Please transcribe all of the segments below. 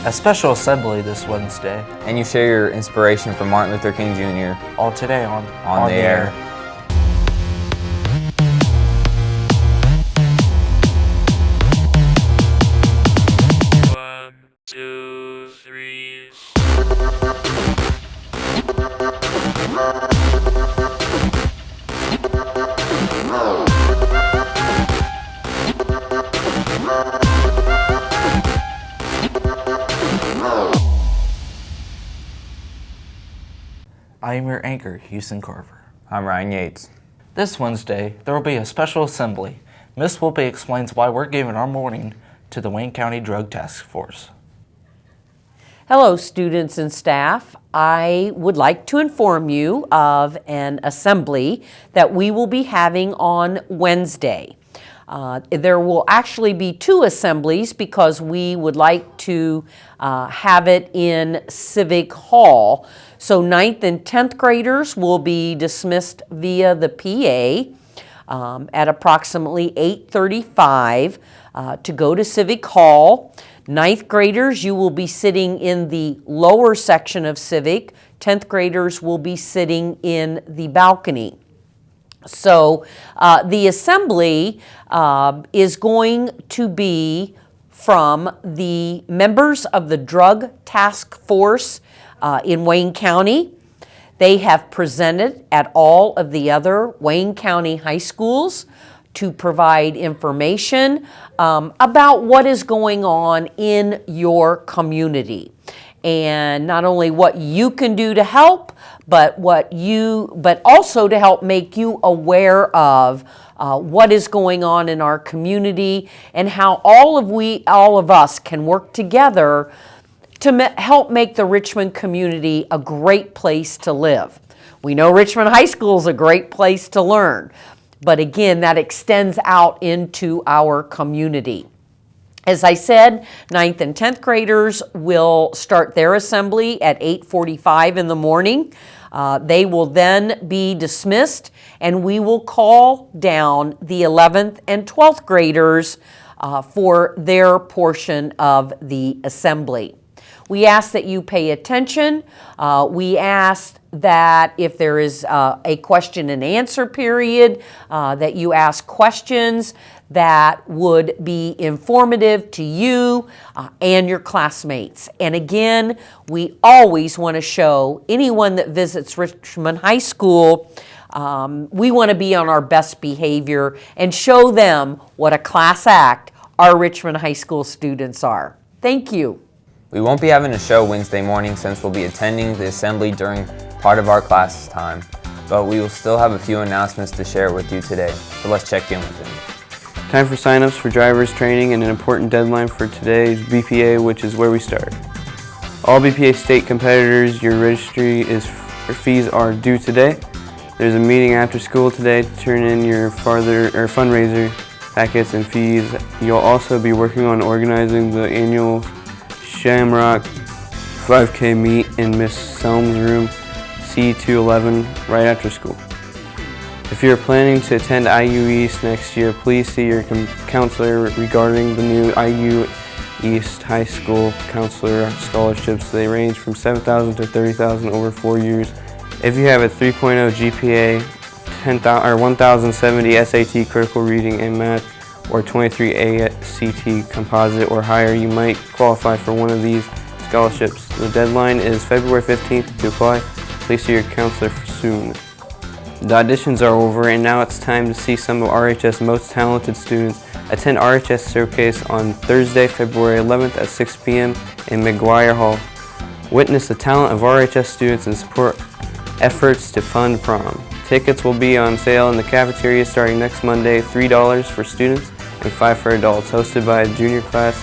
A special assembly this Wednesday. And you share your inspiration from Martin Luther King Jr. All today on the Air. 1, 2, 3. I am your anchor, Houston Carver. I'm Ryan Yates. This Wednesday, there will be a special assembly. Miss Wolpe explains why we're giving our morning to the Wayne County Drug Task Force. Hello, students and staff. I would like to inform you of an assembly that we will be having on Wednesday. There will actually be 2 assemblies because we would like to have it in Civic Hall. So 9th and 10th graders will be dismissed via the PA at approximately 8:35 to go to Civic Hall. 9th graders, you will be sitting in the lower section of Civic. 10th graders will be sitting in the balcony. So the assembly is going to be from the members of the Drug Task Force in Wayne County. They have presented at all of the other Wayne County high schools to provide information about what is going on in your community. And not only what you can do to help, but also to help make you aware of what is going on in our community and how all of us can work together to help make the Richmond community a great place to live. We know Richmond High School is a great place to learn, but again, that extends out into our community. As I said, 9th and 10th graders will start their assembly at 8:45 in the morning. They will then be dismissed, and we will call down the 11th and 12th graders for their portion of the assembly. We ask that you pay attention. We ask that if there is a question and answer period, that you ask questions that would be informative to you and your classmates. And again, we always want to show anyone that visits Richmond High School, we want to be on our best behavior and show them what a class act our Richmond High School students are. Thank you. We won't be having a show Wednesday morning since we'll be attending the assembly during part of our class time, but we will still have a few announcements to share with you today, so let's check in with them. Time for sign-ups for driver's training and an important deadline for today's BPA, which is where we start. All BPA state competitors, your registry fees are due today. There's a meeting after school today to turn in your fundraiser packets and fees. You'll also be working on organizing the annual Shamrock 5K meet in Miss Selm's room C211 right after school. If you're planning to attend IU East next year, please see your counselor regarding the new IU East High School counselor scholarships. They range from $7,000 to $30,000 over 4 years. If you have a 3.0 GPA, 1,070 SAT critical reading and math, or 23 ACT composite or higher, you might qualify for one of these scholarships. The deadline is February 15th to apply. Please see your counselor soon. The auditions are over, and now it's time to see some of RHS' most talented students. Attend RHS Showcase on Thursday, February 11th at 6 p.m. in McGuire Hall. Witness the talent of RHS students and support efforts to fund prom. Tickets will be on sale in the cafeteria starting next Monday, $3 for students and $5 for adults. Hosted by a junior class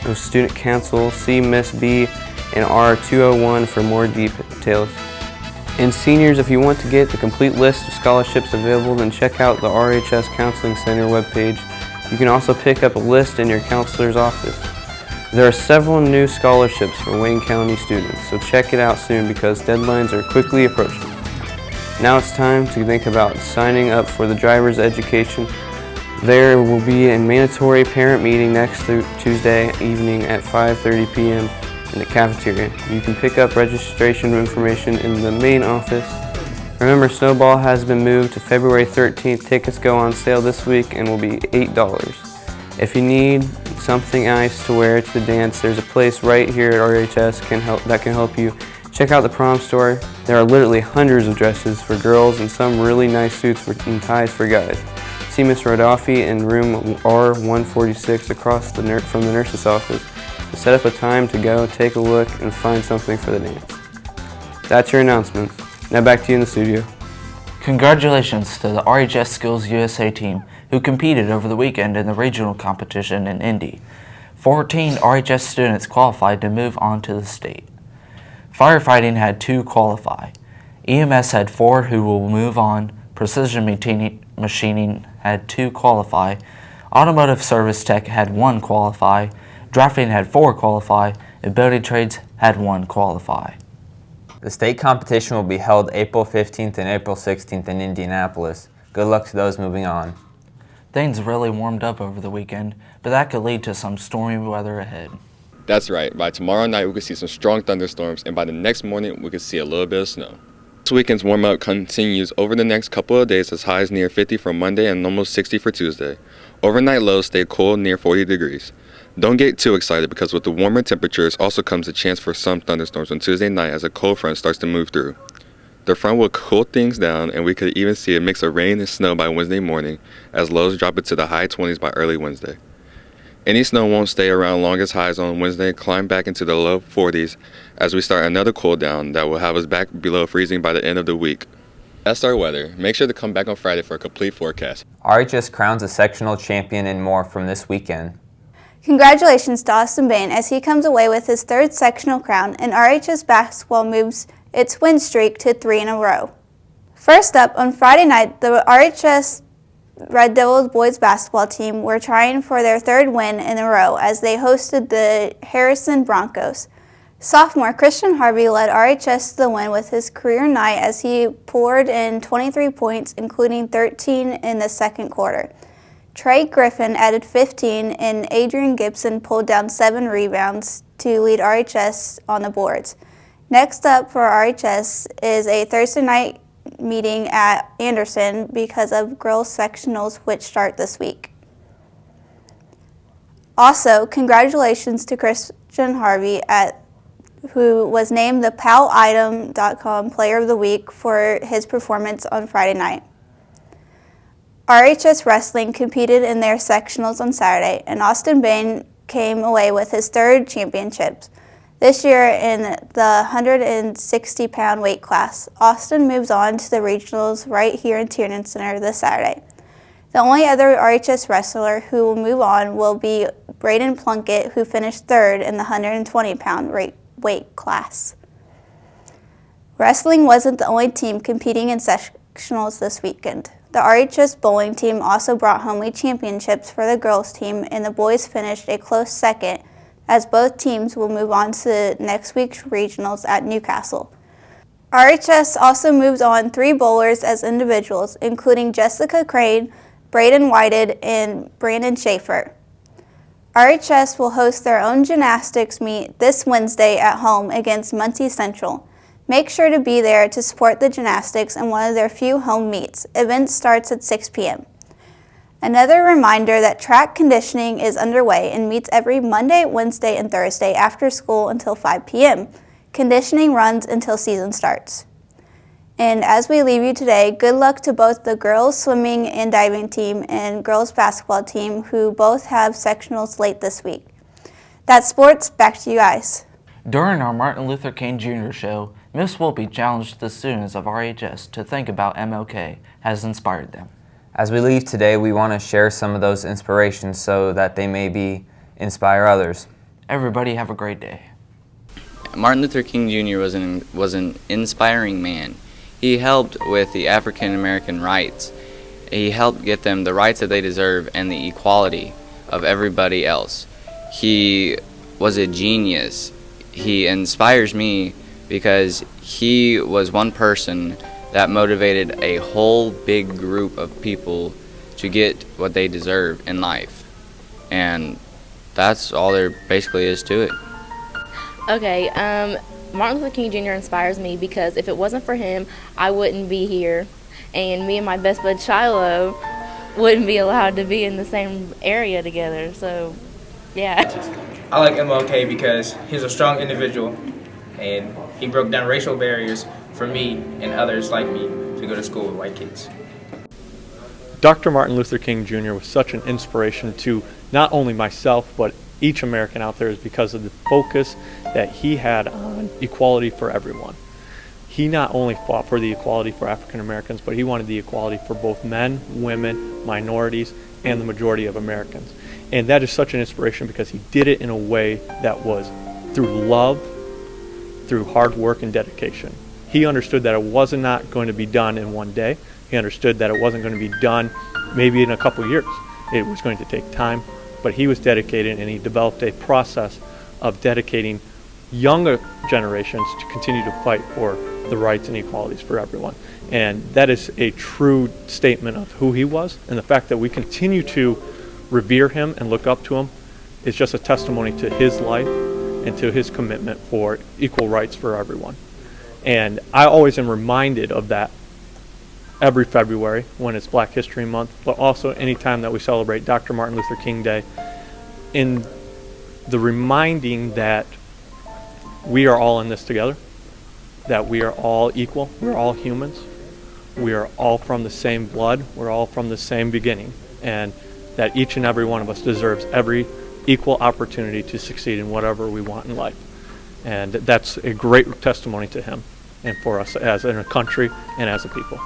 of student council. See Miss B in R201 for more details. And seniors, if you want to get the complete list of scholarships available, then check out the RHS Counseling Center webpage. You can also pick up a list in your counselor's office. There are several new scholarships for Wayne County students, so check it out soon because deadlines are quickly approaching. Now it's time to think about signing up for the driver's education. There will be a mandatory parent meeting next Tuesday evening at 5:30 p.m. in the cafeteria. You can pick up registration information in the main office. Remember, Snowball has been moved to February 13th. Tickets go on sale this week and will be $8. If you need something nice to wear to the dance, there's a place right here at RHS that can help you. Check out the prom store. There are literally hundreds of dresses for girls and some really nice suits and ties for guys. See Miss Rodolphe in room R146 across from the nurse's office to set up a time to go take a look and find something for the dance. That's your announcement. Now back to you in the studio. Congratulations to the RHS Skills USA team who competed over the weekend in the regional competition in Indy. 14 RHS students qualified to move on to the state. Firefighting had 2 qualify. EMS had 4 who will move on. Precision machining had 2 qualify. Automotive service tech had 1 qualify. Drafting had 4 qualify. And building trades had 1 qualify. The state competition will be held April 15th and April 16th in Indianapolis. Good luck to those moving on. Things really warmed up over the weekend, but that could lead to some stormy weather ahead. That's right. By tomorrow night, we could see some strong thunderstorms, and by the next morning, we could see a little bit of snow. This weekend's warm-up continues over the next couple of days as highs near 50 for Monday and almost 60 for Tuesday. Overnight lows stay cool near 40 degrees. Don't get too excited because with the warmer temperatures also comes a chance for some thunderstorms on Tuesday night as a cold front starts to move through. The front will cool things down and we could even see a mix of rain and snow by Wednesday morning as lows drop into the high 20s by early Wednesday. Any snow won't stay around long as highs on Wednesday climb back into the low 40s as we start another cool down that will have us back below freezing by the end of the week. That's our weather. Make sure to come back on Friday for a complete forecast. RHS crowns a sectional champion and more from this weekend. Congratulations to Austin Bain as he comes away with his 3rd sectional crown, and RHS basketball moves its win streak to 3 in a row. First up, on Friday night, the RHS Red Devils boys basketball team were trying for their 3rd win in a row as they hosted the Harrison Broncos. Sophomore Christian Harvey led RHS to the win with his career night as he poured in 23 points, including 13 in the second quarter. Trey Griffin added 15, and Adrian Gibson pulled down 7 rebounds to lead RHS on the boards. Next up for RHS is a Thursday night meeting at Anderson because of girls sectionals which start this week. Also, congratulations to Christian Harvey who was named the PalItem.com Player of the Week for his performance on Friday night. RHS Wrestling competed in their sectionals on Saturday, and Austin Bain came away with his 3rd championships. This year in the 160-pound weight class, Austin moves on to the regionals right here in Tiernan Center this Saturday. The only other RHS wrestler who will move on will be Braden Plunkett, who finished 3rd in the 120-pound weight class. Wrestling wasn't the only team competing in sectionals this weekend. The RHS bowling team also brought home league championships for the girls team, and the boys finished a close 2nd, as both teams will move on to next week's regionals at Newcastle. RHS also moved on 3 bowlers as individuals, including Jessica Crane, Braden Whited, and Brandon Schaefer. RHS will host their own gymnastics meet this Wednesday at home against Muncie Central. Make sure to be there to support the gymnastics in one of their few home meets. Event starts at 6 p.m. Another reminder that track conditioning is underway and meets every Monday, Wednesday, and Thursday after school until 5 p.m. Conditioning runs until season starts. And as we leave you today, good luck to both the girls swimming and diving team and girls basketball team who both have sectionals late this week. That's sports. Back to you guys. During our Martin Luther King Jr. show, Miss Wolpe challenged the students of RHS to think about MLK has inspired them. As we leave today, we want to share some of those inspirations so that they may inspire others. Everybody have a great day. Martin Luther King Jr. was an inspiring man. He helped with the African American rights. He helped get them the rights that they deserve and the equality of everybody else. He was a genius. He inspires me because he was one person that motivated a whole big group of people to get what they deserve in life. And that's all there basically is to it. Okay, Martin Luther King Jr. inspires me because if it wasn't for him, I wouldn't be here. And me and my best bud Shiloh wouldn't be allowed to be in the same area together. So, yeah. I like MLK because he's a strong individual and he broke down racial barriers for me and others like me to go to school with white kids. Dr. Martin Luther King Jr. was such an inspiration to not only myself, but each American out there is because of the focus that he had on equality for everyone. He not only fought for the equality for African Americans, but he wanted the equality for both men, women, minorities, and the majority of Americans. And that is such an inspiration because he did it in a way that was through love, through hard work and dedication. He understood that it was not going to be done in one day. He understood that it wasn't going to be done maybe in a couple years. It was going to take time, but he was dedicated and he developed a process of dedicating younger generations to continue to fight for the rights and equalities for everyone. And that is a true statement of who he was, and the fact that we continue to revere him and look up to him is just a testimony to his life and to his commitment for equal rights for everyone. And I always am reminded of that every February when it's Black History Month, but also any time that we celebrate Dr. Martin Luther King Day, in the reminding that we are all in this together, that we are all equal, we're all humans, we are all from the same blood, we're all from the same beginning, and that each and every one of us deserves every equal opportunity to succeed in whatever we want in life. And that's a great testimony to him and for us as in a country and as a people.